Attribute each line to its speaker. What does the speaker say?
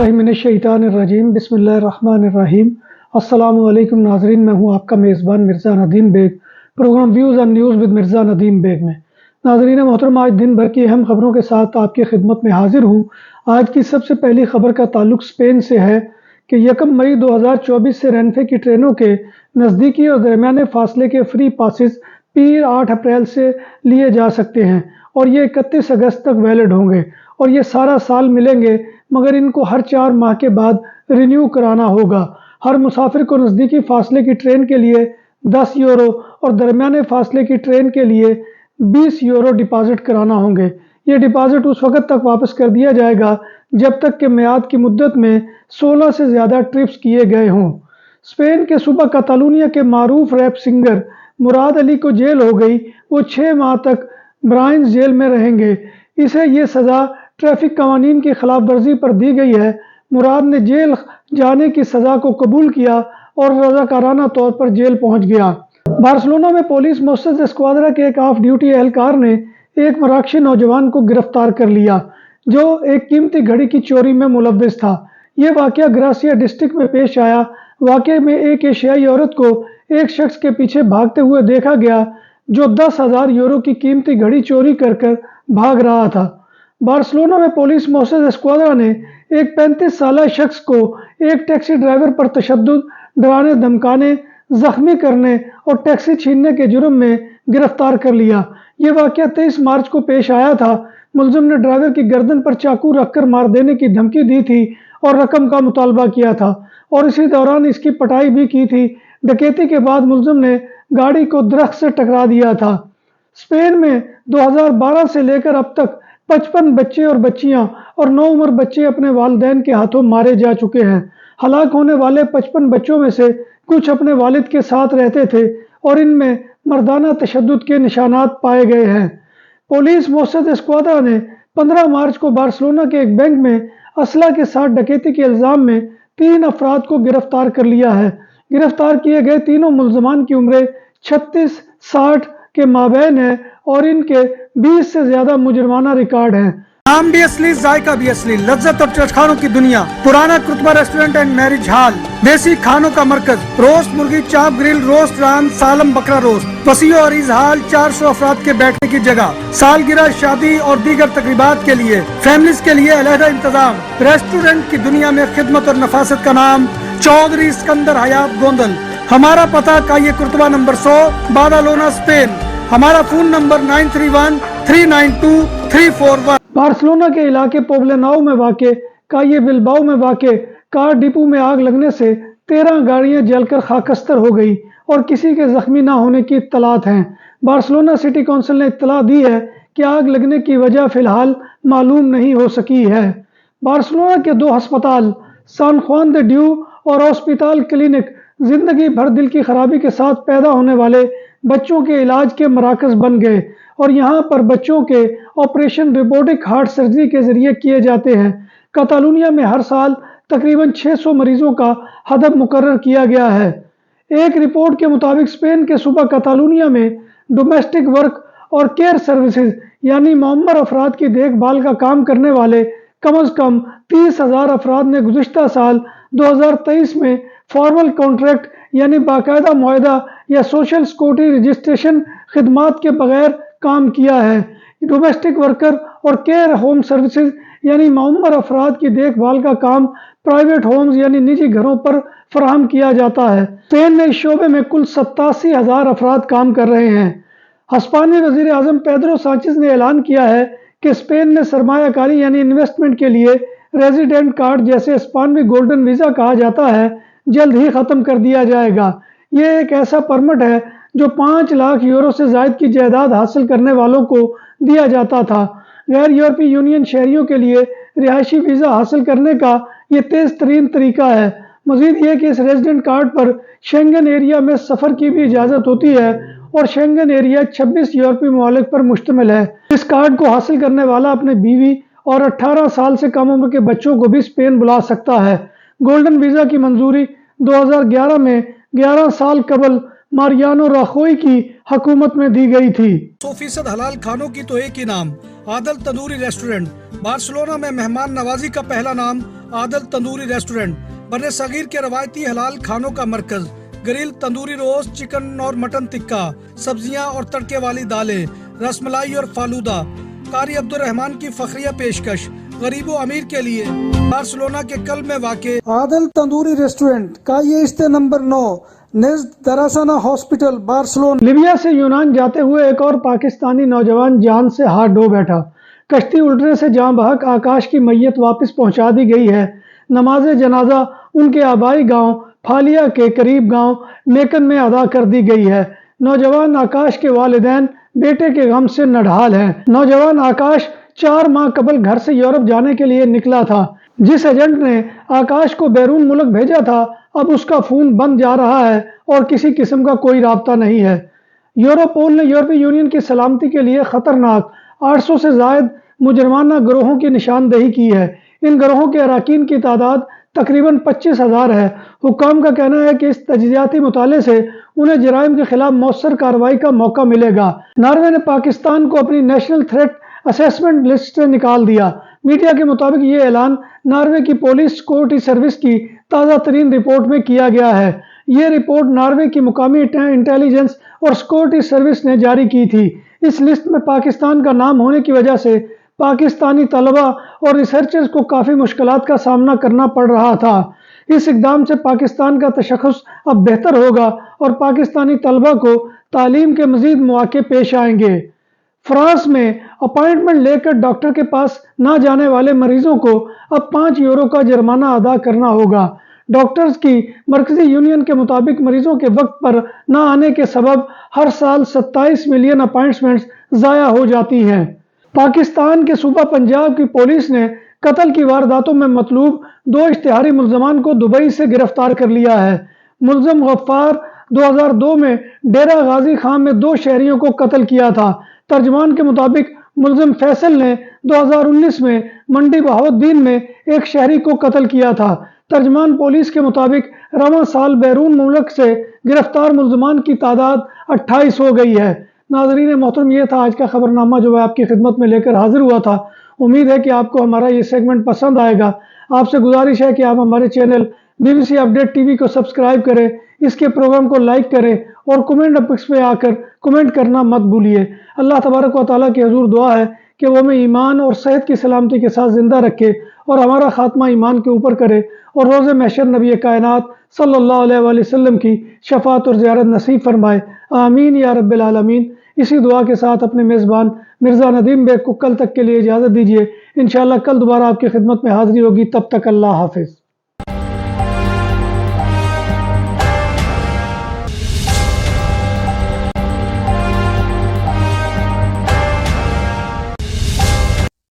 Speaker 1: बिस्मिल्लाहिर्रहमानिर्रहीम बिस्मिल्लाहिर्रहमानिर्रहीम। अस्सलाम वालेकुम नाजरीन, मैं हूं आपका मेज़बान Mirza Nadeem Baig. Programme views and news with Mirza Nadeem Baig में नाजरीन मोहतरम, आज दिन भर की अहम खबरों के साथ आपकी खिदमत में हाजिर हूं। आज की सबसे पहली खबर का ताल्लुक स्पेन से है कि 1 मई 2024 से रेनफे की ट्रेनों के नज़दीकी और दरमियाने फासले के फ्री पासिस पीर 8 अप्रैल से लिए जा सकते हैं और ये 31 अगस्त तक वैलिड होंगे और ये सारा साल मिलेंगे, मगर इनको हर 4 माह के बाद रिन्यू कराना होगा। हर मुसाफिर को नज़दीकी फासले की ट्रेन के लिए 10 यूरो और दरमियाने फासले की ट्रेन के लिए 20 यूरो डिपॉजिट कराना होंगे। ये डिपॉजिट उस वक्त तक वापस कर दिया जाएगा जब तक कि मियाद की मुद्दत में 16 से ज़्यादा ट्रिप्स किए गए हों। स्पेन के सूबा कातालूनिया के मारूफ रैप सिंगर मुराद अली को जेल हो गई। वो 6 माह तक ब्राइंस जेल में रहेंगे। इसे ये सज़ा ट्रैफिक कवानीन की खिलाफ वर्जी पर दी गई है। मुराद ने जेल जाने की सज़ा को कबूल किया और रज़ाकाराना तौर पर जेल पहुंच गया। बार्सिलोना में पुलिस मोसेस स्क्वाड्रा के एक ऑफ ड्यूटी एहलकार ने एक मराकशी नौजवान को गिरफ्तार कर लिया जो एक कीमती घड़ी की चोरी में मुलव्विस था। ये वाकया ग्रासिया डिस्ट्रिक्ट में पेश आया। वाकये में एक एशियाई औरत को एक शख्स के पीछे भागते हुए देखा गया जो 10,000 यूरो की कीमती घड़ी चोरी कर भाग रहा था। बार्सिलोना में पुलिस मोसेस स्क्वाड्रा ने एक 35 साल शख्स को एक टैक्सी ड्राइवर पर तशद्दुद, डराने धमकाने, जख्मी करने और टैक्सी छीनने के जुर्म में गिरफ्तार कर लिया। ये वाकया 23 मार्च को पेश आया था। मुलजिम ने ड्राइवर की गर्दन पर चाकू रखकर मार देने की धमकी दी थी और रकम का मुतालबा किया था और इसी दौरान इसकी पटाई भी की थी। डकैती के बाद मुलजिम ने गाड़ी को दरख्त से टकरा दिया था। स्पेन में 2012 से लेकर अब तक 55 बच्चे और बच्चियां और 9 उम्र बच्चे अपने वालिदैन के हाथों मारे जा चुके हैं। हलाक होने वाले 55 बच्चों में से कुछ अपने वालिद के साथ रहते थे और इनमें मर्दाना तशद्दुद के निशानात पाए गए हैं। पुलिस मोसेस स्क्वाड्रा ने 15 मार्च को बार्सिलोना के एक बैंक में असला के साथ डकैती के इल्जाम में 3 अफराद को गिरफ्तार कर लिया है। गिरफ्तार किए गए तीनों मुलजमान की उम्रें 36-60 के माबैन है और इनके 20 से ज्यादा मुजरमाना रिकॉर्ड हैं।
Speaker 2: नाम भी असली, जायका भी असली, लज्जत और चटखानों की दुनिया। पुराना कुतबा रेस्टोरेंट एंड मैरिज हॉल, देसी खानों का मरकज, रोस्ट मुर्गी, चाप ग्रिल, रोस्ट रान, सालम बकरा रोस्ट, वसी और इजहाल, 400 अफराद के बैठने की जगह, सालगिरह, शादी और दीगर तकरीबात के लिए, फैमिलीज के लिए अलहदा इंतजाम। रेस्टोरेंट की दुनिया में खिदमत और नफासत का नाम चौधरी सिकंदर हयात गोंदल। हमारा पता काये कुर्तबा नंबर 100, बादालोना, स्पेन। हमारा फोन नंबर 9313923341।
Speaker 1: बार्सिलोना के इलाके पोब्लेनाओ में वाक़े काये बिलबाओ में वाक़े कार डिपो में आग लगने से 13 गाड़ियां जलकर खाकस्तर हो गई और किसी के जख्मी न होने की इत्तलात हैं। बार्सिलोना सिटी काउंसिल ने इत्तला दी है कि आग लगने की वजह फिलहाल मालूम नहीं हो सकी है। बार्सिलोना के 2 अस्पताल सान खुआन दे ड्यू और हॉस्पिटल क्लिनिक जिंदगी भर दिल की खराबी के साथ पैदा होने वाले बच्चों के इलाज के मराकज बन गए और यहाँ पर बच्चों के ऑपरेशन रोबोटिक हार्ट सर्जरी के जरिए किए जाते हैं। कातालूनिया में हर साल तकरीबन 600 मरीजों का हदफ मुकर्रर किया गया है। एक रिपोर्ट के मुताबिक स्पेन के सूबा कातालूनिया में डोमेस्टिक वर्क और केयर सर्विसेज यानी मौमर अफराद की देखभाल का काम करने वाले कम अज कम 30,000 अफराद ने गुज़िश्ता साल 2023 में फॉर्मल कॉन्ट्रैक्ट यानी बाकायदा मुआहदा या सोशल सिक्योरिटी रजिस्ट्रेशन खिदमात के बगैर काम किया है। डोमेस्टिक वर्कर और केयर होम सर्विसेज यानी मौमर अफराद की देखभाल का काम प्राइवेट होम्स यानी निजी घरों पर फराहम किया जाता है। स्पेन में इस शोबे में कुल 87,000 अफराद काम कर रहे हैं। हस्पानी वजीर आजम पेड्रो सांचेज ने ऐलान किया है कि स्पेन में सरमायाकारी यानी इन्वेस्टमेंट के लिए रेजिडेंट कार्ड, जैसे स्पानवी गोल्डन वीज़ा कहा जाता है, जल्द ही ख़त्म कर दिया जाएगा। ये एक ऐसा परमिट है जो 5 लाख यूरो से ज़ायद की जायदाद हासिल करने वालों को दिया जाता था। गैर यूरोपीय यूनियन शहरियों के लिए रिहायशी वीज़ा हासिल करने का ये तेज़ तरीन तरीका है। मज़ीद ये कि इस रेजिडेंट कार्ड पर शेंगन एरिया में सफ़र की भी इजाज़त होती है और शेंगन एरिया 26 यूरोपीय ममालिक पर मुश्तमिल है। इस कार्ड को हासिल करने वाला अपने बीवी और 18 साल से कम उम्र के बच्चों को भी स्पेन बुला सकता है। गोल्डन वीज़ा की मंजूरी 2011 में 11 साल कबल मारियानो राखोई की हुकूमत में दी गई थी।
Speaker 2: 100% हलाल खानों की तो एक ही नाम, आदल तंदूरी रेस्टोरेंट। बार्सिलोना में मेहमान नवाजी का पहला नाम आदल तंदूरी रेस्टोरेंट। बर्रे सगीर के रवायती हलाल खानों का मरकज, ग्रिल, तंदूरी रोस्ट, चिकन और मटन टिक्का, सब्जियां और तड़के वाली दालें, रसमलाई और फालूदा। कारी अब्दुर्रहमान की फखरिया पेशकश गरीबो अमीर के लिए। बार्सिलोना के कल्ब में वाक़े आदल तंदूरी रेस्टोरेंट का ये इस्ते नंबर 9 नेज़्द दरासाना हॉस्पिटल बार्सिलोना।
Speaker 1: लीबिया से यूनान जाते हुए एक और पाकिस्तानी नौजवान जान से हाथ धो बैठा। कश्ती उल्टने से जाँ बहक आकाश की मैयत वापस पहुंचा दी गई है। नमाज जनाजा उनके आबाई गांव फालिया के करीब गांव मेकन में अदा कर दी गई है। नौजवान आकाश के वालिदैन बेटे के गम से नढाल हैं। नौजवान आकाश 4 माह कबल घर से यूरोप जाने के लिए निकला था। जिस एजेंट ने आकाश को बैरून मुल्क भेजा था, अब उसका फोन बंद जा रहा है और किसी किस्म का कोई राब्ता नहीं है। यूरोपोल ने यूरोपीय यूनियन की सलामती के लिए खतरनाक 800 से जायद मुजरमाना गिरोहों की निशानदेही की है। इन गिरोहों के अरकान की तादाद तकरीबन 25,000 है। हुक्काम का कहना है कि इस तजियाती मुताले से उन्हें जराइम के खिलाफ मौसर कार्रवाई का मौका मिलेगा। नॉर्वे ने पाकिस्तान को अपनी नेशनल थ्रेट असेसमेंट लिस्ट से निकाल दिया। मीडिया के मुताबिक ये ऐलान नॉर्वे की पुलिस सिक्योरिटी सर्विस की ताज़ा तरीन रिपोर्ट में किया गया है। ये रिपोर्ट नॉर्वे की मुकामी इंटेलिजेंस और सिक्योरिटी सर्विस ने जारी की थी। इस लिस्ट में पाकिस्तान का नाम होने की वजह से पाकिस्तानी तलबा और रिसर्चर्स को काफ़ी मुश्किलात का सामना करना पड़ रहा था। इस इक़दाम से पाकिस्तान का तशख़्ख़ुस अब बेहतर होगा और पाकिस्तानी तलबा को तालीम के मज़ीद मौक़े पेश आएंगे। फ्रांस में अपॉइंटमेंट लेकर डॉक्टर के पास ना जाने वाले मरीजों को अब 5 यूरो का जुर्माना अदा करना होगा। डॉक्टर्स की मरकजी यूनियन के मुताबिक मरीजों के वक्त पर ना आने के सबब हर साल 27 मिलियन अपॉइंटमेंट्स ज़ाया हो जाती हैं। पाकिस्तान के सूबा पंजाब की पुलिस ने कत्ल की वारदातों में मतलूब 2 इश्तिहारी मुल्ज़मान को दुबई से गिरफ्तार कर लिया है। मुल्ज़म गफ्फार 2002 में डेरा गाजी खां में 2 शहरियों को कत्ल किया था। तर्जमान के मुताबिक मुल्ज़िम फैसल ने 2019 में मंडी बहाउद्दीन में एक शहरी को कत्ल किया था। तर्जमान पुलिस के मुताबिक रवां साल बैरून मुल्क से गिरफ्तार मुल्ज़मान की तादाद 28 हो गई है। नाज़रीन मोहतरम, ये था आज का खबरनामा जो मैं आपकी खिदमत में लेकर हाजिर हुआ था। उम्मीद है कि आपको हमारा ये सेगमेंट पसंद आएगा। आपसे गुजारिश है कि आप हमारे चैनल BBC अपडेट TV को सब्सक्राइब करें, इसके प्रोग्राम को लाइक करें और कमेंट बॉक्स में आकर कमेंट करना मत भूलिए। अल्लाह तबारक व तआला की हुजूर दुआ है कि वो हमें ईमान और सेहत की सलामती के साथ ज़िंदा रखे और हमारा खात्मा ईमान के ऊपर करे और रोज़े महशर नबी कायनात सल्लल्लाहु अलैहि वसल्लम की शफाअत और ज़ियारत नसीब फरमाए। आमीन या रब्बिल आलमीन। इसी दुआ के साथ अपने मेज़बान मिर्ज़ा नदीम बेग को कल तक के लिए इजाज़त दीजिए। इंशाअल्लाह कल दोबारा आपकी खिदमत में हाज़िरी होगी। तब तक अल्लाह हाफ़िज़।